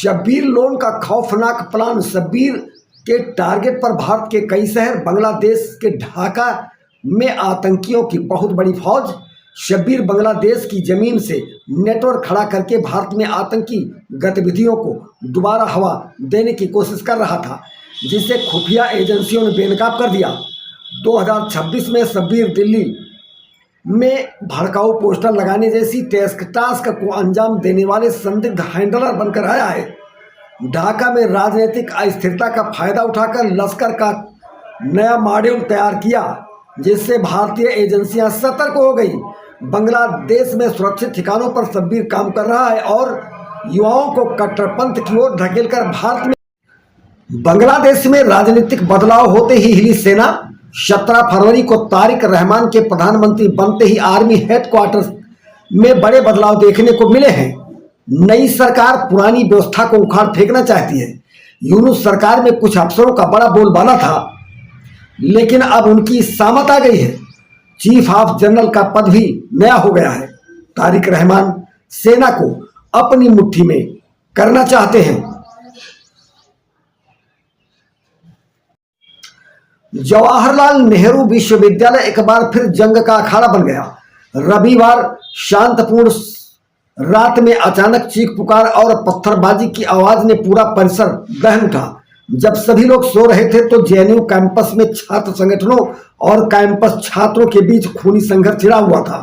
Shabbir loan का खौफनाक plan. Shabbir के टारगेट पर भारत के कई शहर। बांग्लादेश के ढाका में आतंकियों की बहुत बड़ी फौज। शब्बीर बांग्लादेश की जमीन से नेटवर्क खड़ा करके भारत में आतंकी गतिविधियों को दोबारा हवा देने की कोशिश कर रहा था, जिसे खुफिया एजेंसियों ने बेनकाब कर दिया। 2026 में शब्बीर दिल्ली में भड़काऊ पोस्टर लगाने जैसी टास्क को अंजाम देने वाले संदिग्ध हैंडलर बनकर आया है। ढाका में राजनीतिक अस्थिरता का फायदा उठाकर लश्कर का नया मॉड्यूल तैयार किया, जिससे भारतीय एजेंसियां सतर्क हो गई। बांग्लादेश में सुरक्षित ठिकानों पर शब्बीर काम कर रहा है और युवाओं को कट्टरपंथ की ओर धकेलकर भारत में। बांग्लादेश में राजनीतिक बदलाव होते ही हिली सेना। 17 फरवरी को तारिक रहमान के प्रधानमंत्री बनते ही आर्मी हेडक्वार्टर में बड़े बदलाव देखने को मिले हैं। नई सरकार पुरानी व्यवस्था को उखाड़ फेंकना चाहती है। यूनुस सरकार में कुछ अफसरों का बड़ा बोलबाला था, लेकिन अब उनकी सामत आ गई है। चीफ ऑफ जनरल का पद भी नया हो गया है। तारिक रहमान सेना को अपनी मुट्ठी में करना चाहते हैं। जवाहरलाल नेहरू विश्वविद्यालय एक बार फिर जंग का अखाड़ा बन गया। रविवार शांतपूर्ण रात में अचानक चीख पुकार और पत्थरबाजी की आवाज ने पूरा परिसर दहन उठा। जब सभी लोग सो रहे थे तो जेएनयू कैंपस में छात्र संगठनों और कैंपस छात्रों के बीच खूनी संघर्ष छिड़ा हुआ था।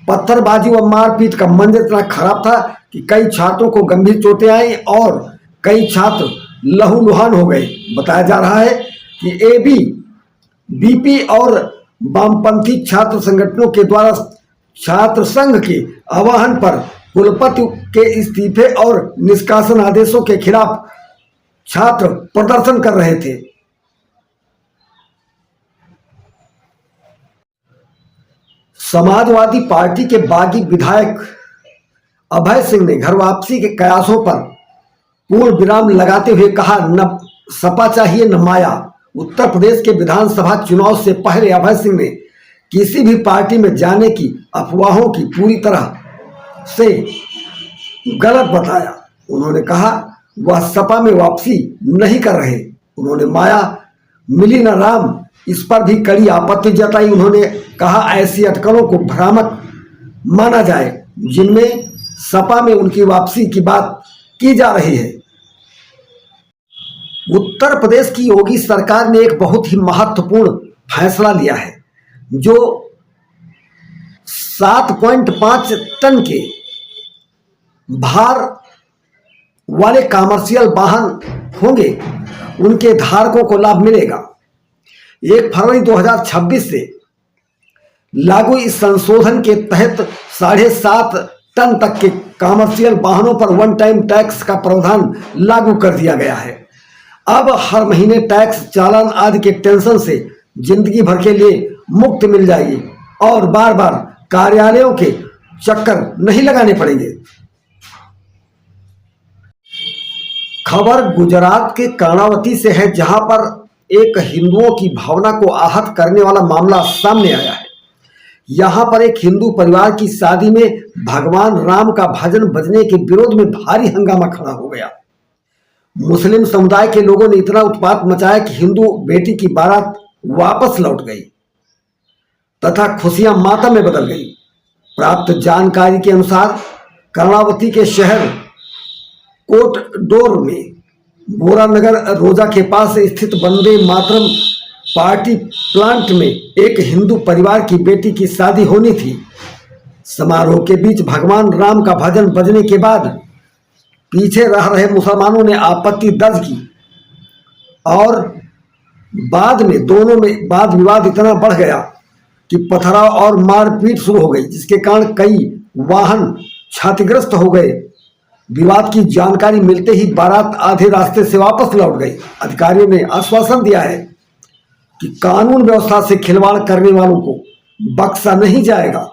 पत्थरबाजी व मारपीट का मंजर इतना खराब था कि कई छात्रों को गंभीर चोटें आई और कई छात्र लहूलुहान हो गए। बताया जा रहा है कि एबीवीपी और वामपंथी छात्र संगठनों के द्वारा छात्र संघ के आह्वान पर कुलपति के इस्तीफे और निष्कासन आदेशों के खिलाफ छात्र प्रदर्शन कर रहे थे। समाजवादी पार्टी के बागी विधायक अभय सिंह ने घर वापसी के कयासों पर पूर्ण विराम लगाते हुए कहा, न सपा चाहिए न माया। उत्तर प्रदेश के विधानसभा चुनाव से पहले अभय सिंह ने किसी भी पार्टी में जाने की अफवाहों की पूरी तरह से गलत बताया। उन्होंने कहा वह सपा में वापसी नहीं कर रहे। उन्होंने माया मिली न राम, इस पर भी कड़ी आपत्ति जताई। उन्होंने कहा ऐसी अटकलों को भ्रामक माना जाए जिनमें सपा में उनकी वापसी की बात की जा रही है। उत्तर प्रदेश की योगी सरकार ने एक बहुत ही महत्वपूर्ण फैसला लिया है, जो 7.5 टन के भार वाले कमर्शियल वाहन होंगे, उनके धारकों को लाभ मिलेगा। 1 फरवरी 2026 से लागू इस संशोधन के तहत 7.5 टन तक के कमर्शियल वाहनों पर वन टाइम टैक्स का प्रावधान लागू कर दिया गया है। अब हर महीने टैक्स, चालान आदि के टेंशन से जिंदगी भर के लिए मुक्त मिल जाएगी और बार बार कार्यालयों के चक्कर नहीं लगाने पड़ेंगे। खबर गुजरात के कर्णावती से है, जहां पर एक हिंदुओं की भावना को आहत करने वाला मामला सामने आया है। यहां पर एक हिंदू परिवार की शादी में भगवान राम का भजन बजने के विरोध में भारी हंगामा खड़ा हो गया। मुस्लिम समुदाय के लोगों ने इतना उत्पात मचाया कि हिंदू बेटी की बारात वापस लौट गई तथा खुशियां मातम में बदल गई। प्राप्त जानकारी के अनुसार कर्णावती के शहर कोटडोर में बोरानगर रोजा के पास स्थित वंदे मातरम पार्टी प्लांट में एक हिंदू परिवार की बेटी की शादी होनी थी। समारोह के बीच भगवान राम का भजन बजने के बाद पीछे रह रहे मुसलमानों ने आपत्ति दर्ज की और बाद में दोनों में वाद विवाद इतना बढ़ गया कि पथराव और मारपीट शुरू हो गई, जिसके कारण कई वाहन क्षतिग्रस्त हो गए। विवाद की जानकारी मिलते ही बारात आधे रास्ते से वापस लौट गई। अधिकारियों ने आश्वासन दिया है कि कानून व्यवस्था से खिलवाड़ करने वालों को बख्शा नहीं जाएगा।